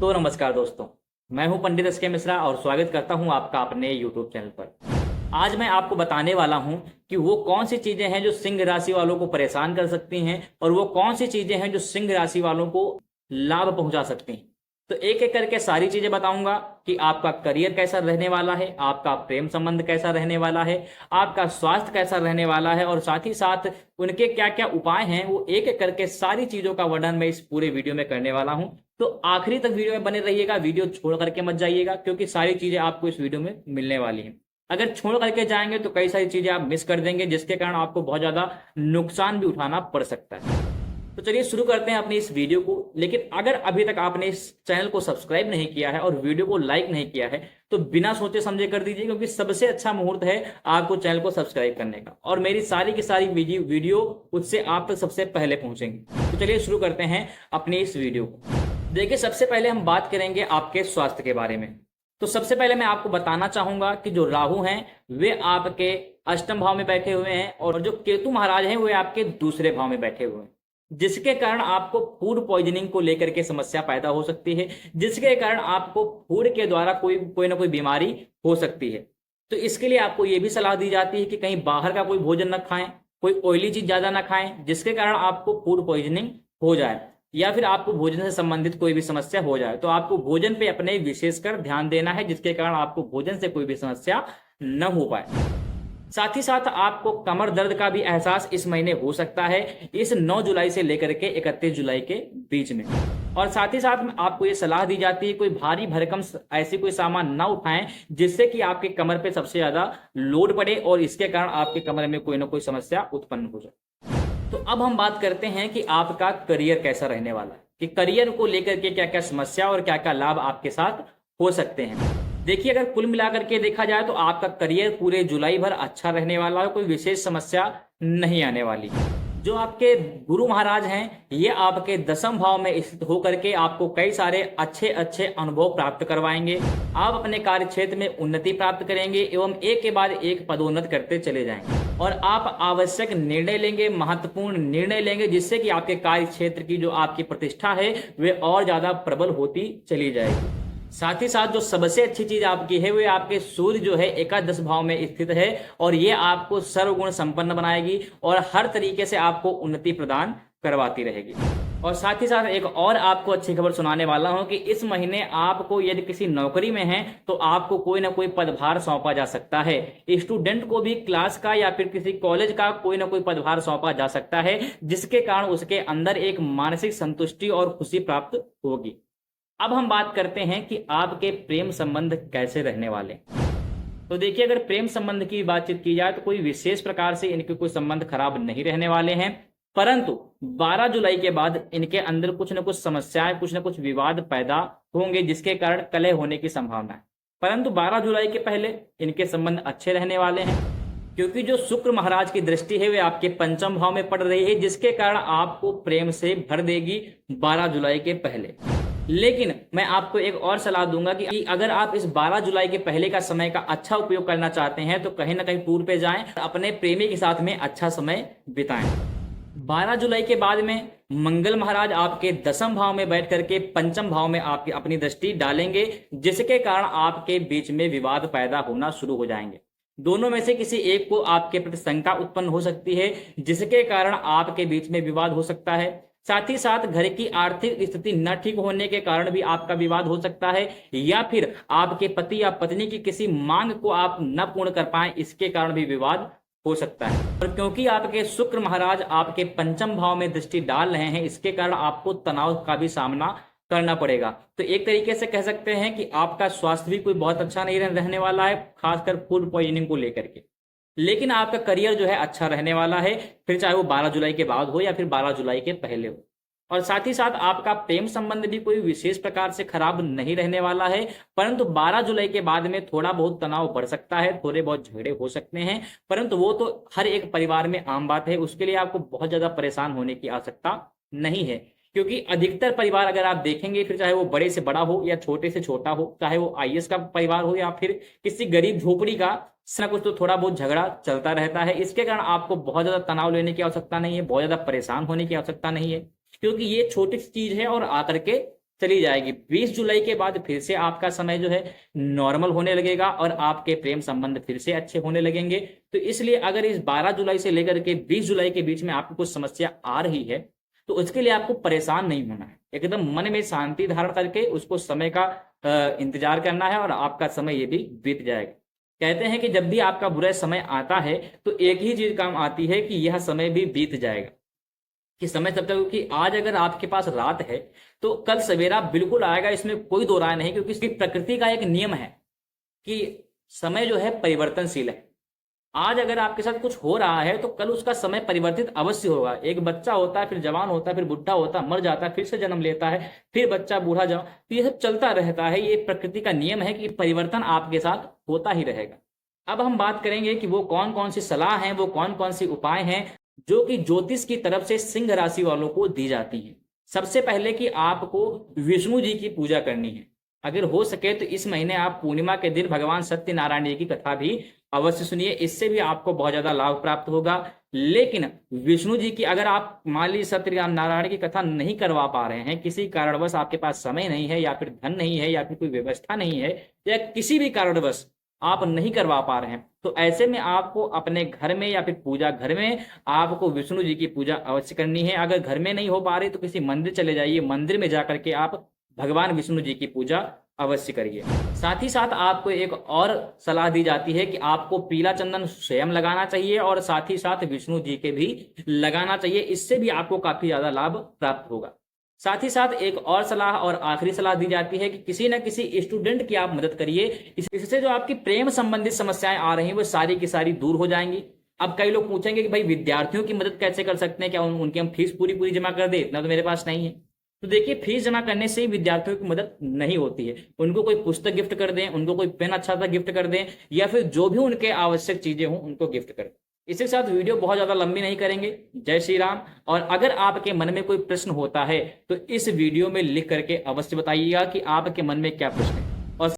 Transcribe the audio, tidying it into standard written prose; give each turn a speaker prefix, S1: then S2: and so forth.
S1: तो नमस्कार दोस्तों, मैं हूं पंडित एस.के. मिश्रा और स्वागत करता हूं आपका अपने YouTube चैनल पर। आज मैं आपको बताने वाला हूं कि वो कौन सी चीजें हैं जो सिंह राशि वालों को परेशान कर सकती हैं और वो कौन सी चीजें हैं जो सिंह राशि वालों को लाभ पहुंचा सकती हैं। तो एक एक करके सारी चीजें बताऊंगा कि आपका करियर कैसा रहने वाला है, आपका प्रेम संबंध कैसा रहने वाला है, आपका स्वास्थ्य कैसा रहने वाला है और साथ ही साथ उनके क्या क्या उपाय हैं, वो एक एक करके सारी चीजों का वर्णन मैं इस पूरे वीडियो में करने वाला हूं। तो आखिरी तक वीडियो में बने रहिएगा, वीडियो छोड़ करके मत जाइएगा क्योंकि सारी चीजें आपको इस वीडियो में मिलने वाली हैं। अगर छोड़ करके जाएंगे तो कई सारी चीजें आप मिस कर देंगे जिसके कारण आपको बहुत ज्यादा नुकसान भी उठाना पड़ सकता है। तो चलिए शुरू करते हैं अपनी इस वीडियो को। लेकिन अगर अभी तक आपने इस चैनल को सब्सक्राइब नहीं किया है और वीडियो को लाइक नहीं किया है तो बिना सोचे समझे कर दीजिए, क्योंकि सबसे अच्छा मुहूर्त है आपको चैनल को सब्सक्राइब करने का और मेरी सारी की सारी वीडियो उससे आप तक सबसे पहले पहुंचेंगी। तो चलिए शुरू करते हैं अपनी इस वीडियो को। देखिए, सबसे पहले हम बात करेंगे आपके स्वास्थ्य के बारे में। तो सबसे पहले मैं आपको बताना चाहूंगा कि जो राहु हैं वे आपके अष्टम भाव में बैठे हुए हैं और जो केतु महाराज हैं वे आपके दूसरे भाव में बैठे हुए हैं, जिसके कारण आपको फूड पॉइजनिंग को लेकर के समस्या पैदा हो सकती है, जिसके कारण आपको फूड के द्वारा कोई ना कोई बीमारी हो सकती है। तो इसके लिए आपको ये भी सलाह दी जाती है कि कहीं बाहर का कोई भोजन न खाएं, कोई ऑयली चीज ज्यादा ना खाएं जिसके कारण आपको फूड पॉइजनिंग हो जाए या फिर आपको भोजन से संबंधित कोई भी समस्या हो जाए। तो आपको भोजन पे अपने विशेषकर ध्यान देना है जिसके कारण आपको भोजन से कोई भी समस्या न हो पाए। साथ ही साथ आपको कमर दर्द का भी एहसास इस महीने हो सकता है, इस 9 जुलाई से लेकर के 31 जुलाई के बीच में। और साथ ही साथ आपको ये सलाह दी जाती है कोई भारी भरकम ऐसी कोई सामान ना उठाएं जिससे कि आपके कमर पे सबसे ज्यादा लोड पड़े और इसके कारण आपके कमर में कोई ना कोई समस्या उत्पन्न हो जाए। तो अब हम बात करते हैं कि आपका करियर कैसा रहने वाला है, कि करियर को लेकर के क्या क्या समस्या और क्या क्या लाभ आपके साथ हो सकते हैं। देखिए, अगर कुल मिलाकर के देखा जाए तो आपका करियर पूरे जुलाई भर अच्छा रहने वाला है, कोई विशेष समस्या नहीं आने वाली। जो आपके गुरु महाराज हैं ये आपके दसम भाव में स्थित होकर के आपको कई सारे अच्छे अच्छे अनुभव प्राप्त करवाएंगे। आप अपने कार्य क्षेत्र में उन्नति प्राप्त करेंगे एवं एक के बाद एक पदोन्नत करते चले जाएंगे और आप आवश्यक निर्णय लेंगे, महत्वपूर्ण निर्णय लेंगे जिससे कि आपके कार्य क्षेत्र की जो आपकी प्रतिष्ठा है वे और ज्यादा प्रबल होती चली जाएगी। साथ ही साथ जो सबसे अच्छी चीज आपकी है वे आपके सूर्य जो है एकादश भाव में स्थित है और ये आपको सर्वगुण संपन्न बनाएगी और हर तरीके से आपको उन्नति प्रदान करवाती रहेगी। और साथ ही साथ एक और आपको अच्छी खबर सुनाने वाला हूं कि इस महीने आपको यदि किसी नौकरी में है तो आपको कोई ना कोई पदभार सौंपा जा सकता है। स्टूडेंट को भी क्लास का या फिर किसी कॉलेज का कोई ना कोई पदभार सौंपा जा सकता है जिसके कारण उसके अंदर एक मानसिक संतुष्टि और खुशी प्राप्त होगी। अब हम बात करते हैं कि आपके प्रेम संबंध कैसे रहने वाले। तो देखिए, अगर प्रेम संबंध की बातचीत की जाए तो कोई विशेष प्रकार से इनके कोई संबंध खराब नहीं रहने वाले हैं, परंतु 12 जुलाई के बाद इनके अंदर कुछ न कुछ समस्याएं, कुछ न कुछ विवाद पैदा होंगे जिसके कारण कलह होने की संभावना है। परंतु 12 जुलाई के पहले इनके संबंध अच्छे रहने वाले हैं क्योंकि जो शुक्र महाराज की दृष्टि है वे आपके पंचम भाव में पड़ रही है जिसके कारण आपको प्रेम से भर देगी 12 जुलाई के पहले। लेकिन मैं आपको एक और सलाह दूंगा कि अगर आप इस 12 जुलाई के पहले का समय का अच्छा उपयोग करना चाहते हैं तो कहीं ना कहीं टूर पे जाएं, अपने प्रेमी के साथ में अच्छा समय बिताएं। 12 जुलाई के बाद में मंगल महाराज आपके दसम भाव में बैठ करके पंचम भाव में आपकी अपनी दृष्टि डालेंगे जिसके कारण आपके बीच में विवाद पैदा होना शुरू हो जाएंगे। दोनों में से किसी एक को आपके प्रति शंका उत्पन्न हो सकती है जिसके कारण आपके बीच में विवाद हो सकता है। साथ ही साथ घर की आर्थिक स्थिति न ठीक होने के कारण भी आपका विवाद हो सकता है या फिर आपके पति या पत्नी की किसी मांग को आप न पूर्ण कर पाए इसके कारण भी विवाद हो सकता है। और क्योंकि आपके शुक्र महाराज आपके पंचम भाव में दृष्टि डाल रहे हैं इसके कारण आपको तनाव का भी सामना करना पड़ेगा। तो एक तरीके से कह सकते हैं कि आपका स्वास्थ्य भी कोई बहुत अच्छा नहीं रहने वाला है, खासकर फूड पॉइजनिंग को लेकर के। लेकिन आपका करियर जो है अच्छा रहने वाला है, फिर चाहे वो 12 जुलाई के बाद हो या फिर 12 जुलाई के पहले हो। और साथ ही साथ आपका प्रेम संबंध भी कोई विशेष प्रकार से खराब नहीं रहने वाला है, परंतु 12 जुलाई के बाद में थोड़ा बहुत तनाव बढ़ सकता है, थोड़े बहुत झगड़े हो सकते हैं, परंतु वो तो हर एक परिवार में आम बात है, उसके लिए आपको बहुत ज्यादा परेशान होने की आवश्यकता नहीं है। क्योंकि अधिकतर परिवार अगर आप देखेंगे फिर चाहे वो बड़े से बड़ा हो या छोटे से छोटा हो, चाहे वो आईएएस का परिवार हो या फिर किसी गरीब झोपड़ी का, कुछ ना कुछ तो थोड़ा बहुत झगड़ा चलता रहता है। इसके कारण आपको बहुत ज्यादा तनाव लेने की आवश्यकता नहीं है, बहुत ज्यादा परेशान होने की आवश्यकता नहीं है, क्योंकि ये छोटी सी चीज है और आकर के चली जाएगी। 20 जुलाई के बाद फिर से आपका समय जो है नॉर्मल होने लगेगा और आपके प्रेम संबंध फिर से अच्छे होने लगेंगे। तो इसलिए अगर इस 12 जुलाई से लेकर के 20 जुलाई के बीच में आपको कुछ समस्या आ रही है तो उसके लिए आपको परेशान नहीं होना है, एकदम मन में शांति धारण करके उसको समय का इंतजार करना है और आपका समय ये भी बीत जाएगा। कहते हैं कि जब भी आपका बुरा समय आता है तो एक ही चीज काम आती है कि यह समय भी बीत जाएगा, कि समय तब तक, कि आज अगर आपके पास रात है तो कल सवेरा बिल्कुल आएगा, इसमें कोई दो राय नहीं, क्योंकि इसकी प्रकृति का एक नियम है कि समय जो है परिवर्तनशील है। आज अगर आपके साथ कुछ हो रहा है तो कल उसका समय परिवर्तित अवश्य होगा। एक बच्चा होता है, फिर जवान होता है, फिर बुढ़ा होता है, मर जाता है, फिर से जन्म लेता है, फिर बच्चा, बूढ़ा, जवान, तो ये सब चलता रहता है। ये प्रकृति का नियम है कि परिवर्तन आपके साथ होता ही रहेगा। अब हम बात करेंगे कि वो कौन कौन सी सलाह है, वो कौन कौन सी उपाय हैं जो कि ज्योतिष की तरफ से सिंह राशि वालों को दी जाती है। सबसे पहले कि आपको विष्णु जी की पूजा करनी है। अगर हो सके तो इस महीने आप पूर्णिमा के दिन भगवान सत्यनारायण जी की कथा भी अवश्य सुनिए, इससे भी आपको बहुत ज्यादा लाभ प्राप्त होगा। लेकिन विष्णु जी की अगर आप मान लीजिए सत्यनारायण की कथा नहीं करवा पा रहे हैं, किसी कारणवश आपके पास समय नहीं है या फिर धन नहीं है या फिर कोई व्यवस्था नहीं है या किसी भी कारणवश आप नहीं करवा पा रहे हैं, तो ऐसे में आपको अपने घर में या फिर पूजा घर में आपको विष्णु जी की पूजा अवश्य करनी है। अगर घर में नहीं हो पा रही तो किसी मंदिर चले जाइए, मंदिर में जाकर के आप भगवान विष्णु जी की पूजा अवश्य करिए। साथ ही साथ आपको एक और सलाह दी जाती है कि आपको पीला चंदन स्वयं लगाना चाहिए और साथ ही साथ विष्णु जी के भी लगाना चाहिए, इससे भी आपको काफी ज्यादा लाभ प्राप्त होगा। साथ ही साथ एक और सलाह और आखिरी सलाह दी जाती है कि किसी न किसी स्टूडेंट की आप मदद करिए, इससे जो आपकी प्रेम संबंधित समस्याएं आ रही हैं वो सारी की सारी दूर हो जाएंगी। अब कई लोग पूछेंगे कि भाई विद्यार्थियों की मदद कैसे कर सकते हैं, क्या उनकी हम फीस पूरी पूरी जमा कर दे, इतना तो मेरे पास नहीं है। तो देखिए, फीस जमा करने से ही विद्यार्थियों की मदद नहीं होती है। उनको कोई पुस्तक गिफ्ट कर दें, उनको कोई पेन अच्छा सा गिफ्ट कर दें या फिर जो भी उनके आवश्यक चीजें हों उनको गिफ्ट कर दें। इसके साथ वीडियो बहुत ज्यादा लंबी नहीं करेंगे। जय श्री राम। और अगर आपके मन में कोई प्रश्न होता है तो इस वीडियो में लिख करके अवश्य बताइएगा कि आपके मन में क्या प्रश्न है।